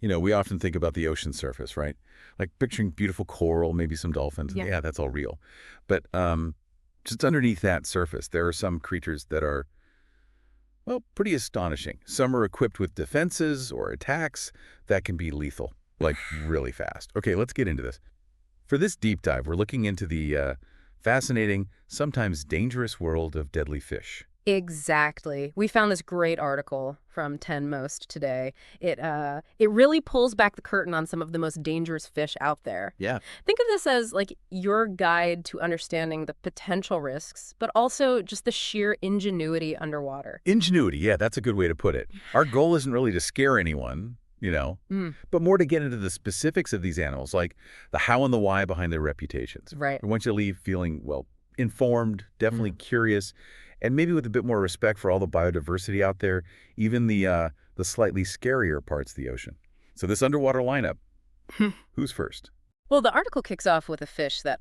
We often think about the ocean surface, right? Like picturing beautiful coral, maybe some dolphins. Yeah. Yeah, that's all real. But just underneath that surface, there are some creatures that are, well, pretty astonishing. Some are equipped with defenses or attacks that can be lethal, like really fast. Okay, let's get into this. For this deep dive, we're looking into the fascinating, sometimes dangerous world of deadly fish. Exactly. We found this great article from 10 Most today. It really pulls back the curtain on some of the most dangerous fish out there. Yeah. Think of this as like your guide to understanding the potential risks, but also just the sheer ingenuity underwater. Ingenuity, yeah, that's a good way to put it. Our goal isn't really to scare anyone, Mm, but more to get into the specifics of these animals, like the how and the why behind their reputations. right. We want you to leave feeling, well, informed, definitely curious, and maybe with a bit more respect for all the biodiversity out there, even the slightly scarier parts of the ocean. So this underwater lineup, who's first? Well, the article kicks off with a fish that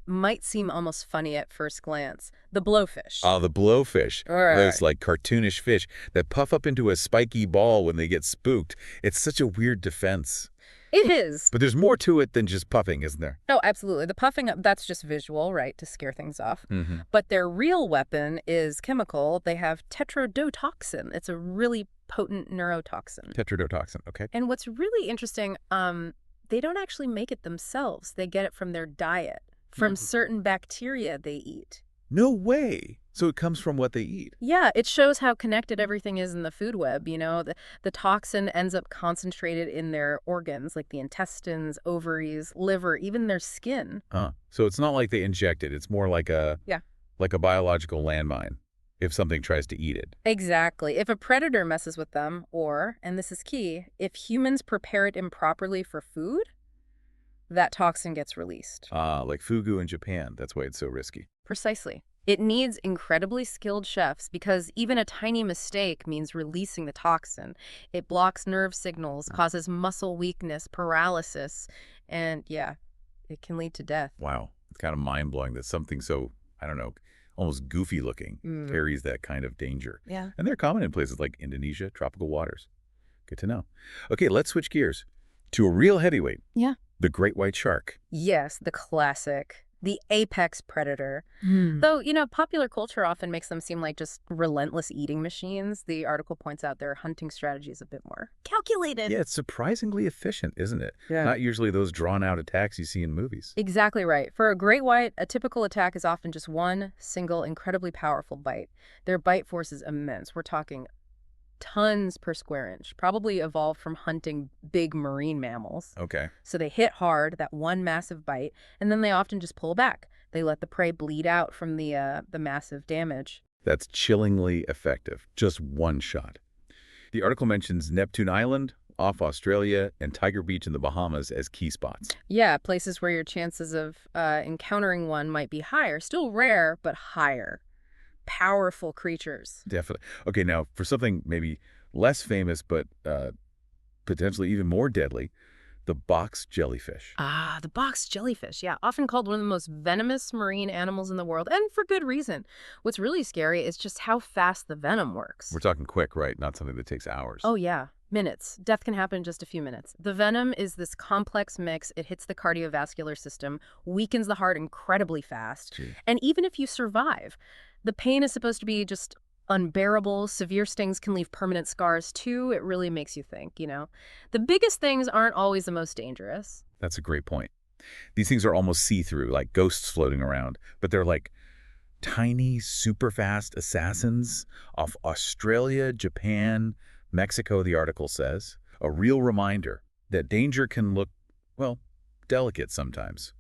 might seem almost funny at first glance. The blowfish. Ah, the blowfish. All right. Those like cartoonish fish that puff up into a spiky ball when they get spooked. It's such a weird defense. It is. But there's more to it than just puffing, isn't there? Oh, absolutely. The puffing up, that's just visual, right, to scare things off. Mm-hmm. But their real weapon is chemical. They have tetrodotoxin. It's a really potent neurotoxin. Tetrodotoxin, okay. And what's really interesting, they don't actually make it themselves. They get it from their diet, from certain bacteria they eat. No way. So it comes from what they eat. Yeah, it shows how connected everything is in the food web. The toxin ends up concentrated in their organs, like the intestines, ovaries, liver, even their skin. So it's not like they inject it. It's more like Yeah. like a biological landmine if something tries to eat it. Exactly. If a predator messes with them, or, and this is key, if humans prepare it improperly for food, that toxin gets released. Like fugu in Japan. That's why it's so risky. Precisely. It needs incredibly skilled chefs because even a tiny mistake means releasing the toxin. It blocks nerve signals, causes muscle weakness, paralysis, and yeah, it can lead to death. Wow. It's kind of mind-blowing that something so, I don't know, almost goofy looking carries that kind of danger. Yeah. And they're common in places like Indonesia, tropical waters. Good to know. Okay, let's switch gears to a real heavyweight. Yeah. The great white shark. Yes, the classic. The apex predator. Though, popular culture often makes them seem like just relentless eating machines. The article points out their hunting strategy is a bit more calculated. Yeah, it's surprisingly efficient, isn't it? Yeah. Not usually those drawn-out attacks you see in movies. Exactly right. For a great white, a typical attack is often just one single, incredibly powerful bite. Their bite force is immense. We're talking tons per square inch, probably evolved from hunting big marine mammals. Okay. So they hit hard, that one massive bite, and then they often just pull back. They let the prey bleed out from the massive damage. That's chillingly effective. Just one shot. The article mentions Neptune Island, off Australia, and Tiger Beach in the Bahamas as key spots. Yeah, places where your chances of encountering one might be higher. Still rare, but higher. Powerful creatures. Definitely. Okay, now for something maybe less famous but potentially even more deadly, the box jellyfish. Ah, the box jellyfish. Yeah, often called one of the most venomous marine animals in the world, and for good reason. What's really scary is just how fast the venom works. We're talking quick, right? Not something that takes hours. Oh, yeah. Minutes. Death can happen in just a few minutes. The venom is this complex mix. It hits the cardiovascular system, weakens the heart incredibly fast. Gee. And even if you survive, the pain is supposed to be just unbearable. Severe stings can leave permanent scars, too. It really makes you think, The biggest things aren't always the most dangerous. That's a great point. These things are almost see-through, like ghosts floating around, but they're like tiny, super fast assassins off Australia, Japan, Mexico, the article says. A real reminder that danger can look, well, delicate sometimes.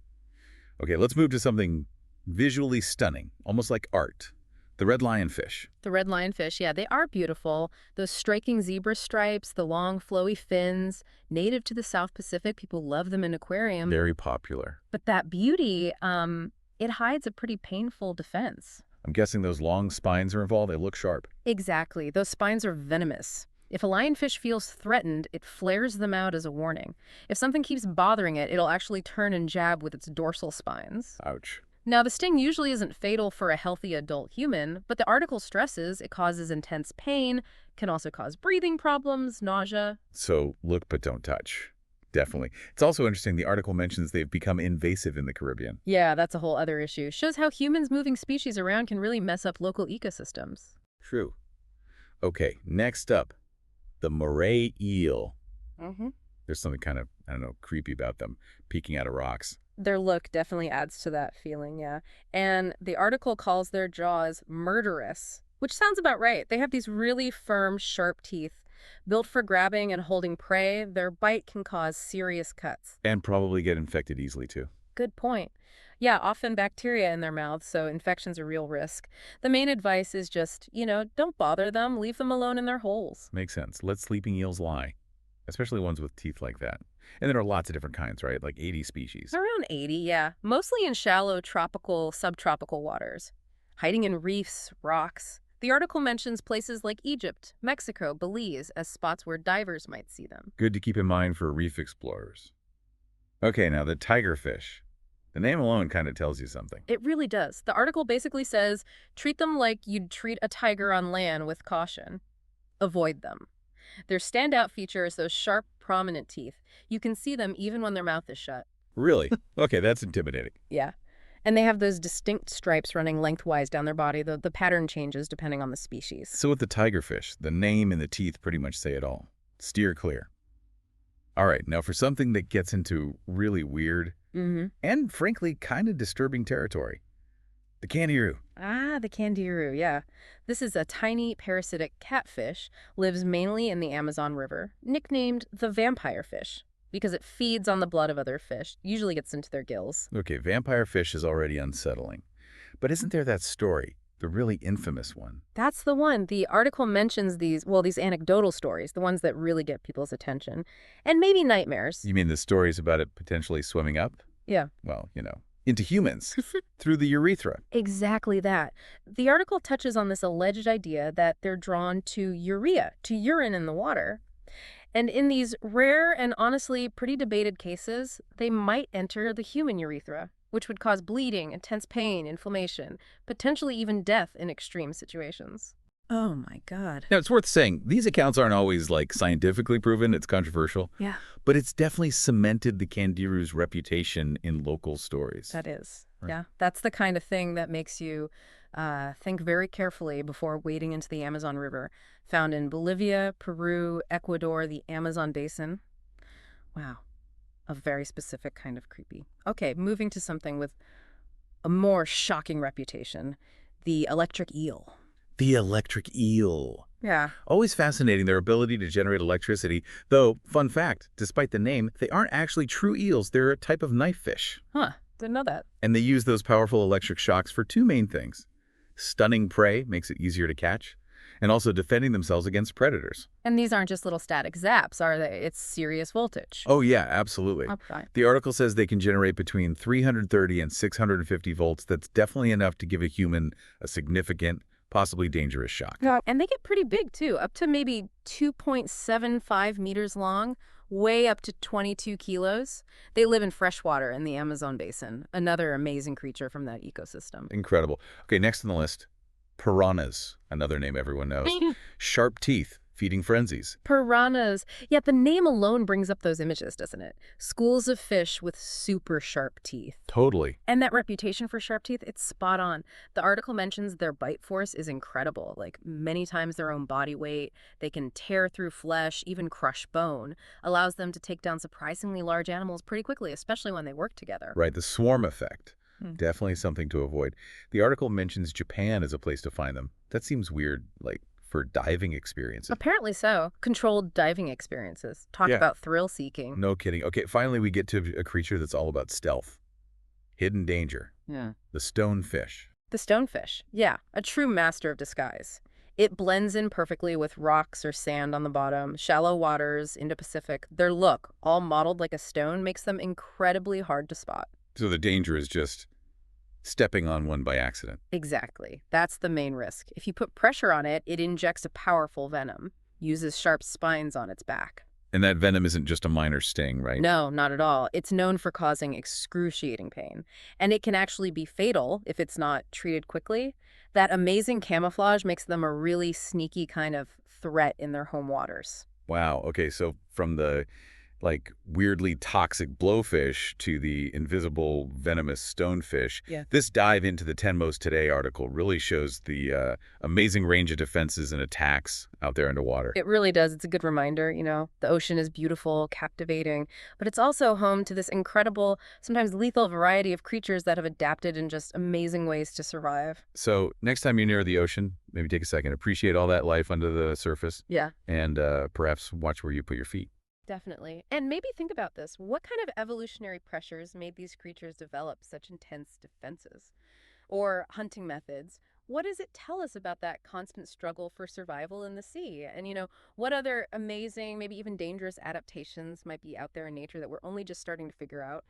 Okay, let's move to something visually stunning, almost like art. The red lionfish. The red lionfish, yeah, they are beautiful. Those striking zebra stripes, the long flowy fins, native to the South Pacific. People love them in aquariums. Very popular. But that beauty, it hides a pretty painful defense. I'm guessing those long spines are involved. They look sharp. Exactly. Those spines are venomous. If a lionfish feels threatened, it flares them out as a warning. If something keeps bothering it, it'll actually turn and jab with its dorsal spines. Ouch. Now, the sting usually isn't fatal for a healthy adult human, but the article stresses it causes intense pain, can also cause breathing problems, nausea. So look but don't touch. Definitely. It's also interesting the article mentions they've become invasive in the Caribbean. Yeah, that's a whole other issue. Shows how humans moving species around can really mess up local ecosystems. True. Okay, next up, the moray eel. Mm-hmm. There's something kind of, I don't know, creepy about them, peeking out of rocks. Their look definitely adds to that feeling, yeah. And the article calls their jaws murderous, which sounds about right. They have these really firm, sharp teeth. Built for grabbing and holding prey, their bite can cause serious cuts. And probably get infected easily, too. Good point. Yeah, often bacteria in their mouths, so infection's a real risk. The main advice is just, don't bother them, leave them alone in their holes. Makes sense. Let sleeping eels lie, especially ones with teeth like that. And there are lots of different kinds, right? Like 80 species. Around 80, yeah. Mostly in shallow tropical, subtropical waters. Hiding in reefs, rocks. The article mentions places like Egypt, Mexico, Belize as spots where divers might see them. Good to keep in mind for reef explorers. Okay, now the tigerfish. The name alone kind of tells you something. It really does. The article basically says, treat them like you'd treat a tiger on land with caution. Avoid them. Their standout feature is those sharp, prominent teeth. You can see them even when their mouth is shut. Really? Okay, that's intimidating. Yeah. And they have those distinct stripes running lengthwise down their body. The pattern changes depending on the species. So with the tigerfish, the name and the teeth pretty much say it all. Steer clear. All right, now for something that gets into really weird and frankly kind of disturbing territory. The candiru. Ah, the candiru, yeah. This is a tiny parasitic catfish, lives mainly in the Amazon River, nicknamed the vampire fish because it feeds on the blood of other fish, usually gets into their gills. Okay, vampire fish is already unsettling. But isn't there that story, the really infamous one? That's the one. The article mentions these anecdotal stories, the ones that really get people's attention, and maybe nightmares. You mean the stories about it potentially swimming up? Yeah. Well, into humans through the urethra. Exactly that. The article touches on this alleged idea that they're drawn to urea, to urine in the water. And in these rare and honestly pretty debated cases, they might enter the human urethra, which would cause bleeding, intense pain, inflammation, potentially even death in extreme situations. Oh my God. Now, it's worth saying, these accounts aren't always, scientifically proven. It's controversial. Yeah. But it's definitely cemented the candiru's reputation in local stories. That is. Right. Yeah. That's the kind of thing that makes you think very carefully before wading into the Amazon River. Found in Bolivia, Peru, Ecuador, the Amazon basin. Wow. A very specific kind of creepy. Okay, moving to something with a more shocking reputation. The electric eel. The electric eel. Yeah. Always fascinating, their ability to generate electricity. Though, fun fact, despite the name, they aren't actually true eels. They're a type of knife fish. Huh. Didn't know that. And they use those powerful electric shocks for two main things. Stunning prey makes it easier to catch, and also defending themselves against predators. And these aren't just little static zaps, are they? It's serious voltage. Oh, yeah, absolutely. Okay. The article says they can generate between 330 and 650 volts. That's definitely enough to give a human a significant, possibly dangerous shock. Yeah. And they get pretty big, too, up to maybe 2.75 meters long, way up to 22 kilos. They live in freshwater in the Amazon basin, another amazing creature from that ecosystem. Incredible. Okay, next on the list, piranhas, another name everyone knows. Sharp teeth, feeding frenzies. Piranhas. Yet the name alone brings up those images, doesn't it? Schools of fish with super sharp teeth. Totally. And that reputation for sharp teeth, it's spot on. The article mentions their bite force is incredible, like many times their own body weight. They can tear through flesh, even crush bone. Allows them to take down surprisingly large animals pretty quickly, especially when they work together. Right, the swarm effect. Definitely something to avoid. The article mentions Japan as a place to find them. That seems weird, for diving experiences. Apparently so. Controlled diving experiences. Talk about thrill-seeking. No kidding. Okay, finally we get to a creature that's all about stealth. Hidden danger. Yeah. The stonefish. The stonefish. Yeah, a true master of disguise. It blends in perfectly with rocks or sand on the bottom, shallow waters, Indo-Pacific. Their look, all modeled like a stone, makes them incredibly hard to spot. So the danger is just stepping on one by accident. Exactly. That's the main risk. If you put pressure on it, it injects a powerful venom, uses sharp spines on its back. And that venom isn't just a minor sting, right? No, not at all. It's known for causing excruciating pain, and it can actually be fatal if it's not treated quickly. That amazing camouflage makes them a really sneaky kind of threat in their home waters. Wow. Okay, so from the weirdly toxic blowfish to the invisible venomous stonefish. Yeah. This dive into the 10 Most Today article really shows the amazing range of defenses and attacks out there underwater. It really does. It's a good reminder, the ocean is beautiful, captivating, but it's also home to this incredible, sometimes lethal variety of creatures that have adapted in just amazing ways to survive. So next time you're near the ocean, maybe take a second, appreciate all that life under the surface, Yeah. and perhaps watch where you put your feet. Definitely. And maybe think about this. What kind of evolutionary pressures made these creatures develop such intense defenses or hunting methods? What does it tell us about that constant struggle for survival in the sea? And, what other amazing, maybe even dangerous adaptations might be out there in nature that we're only just starting to figure out?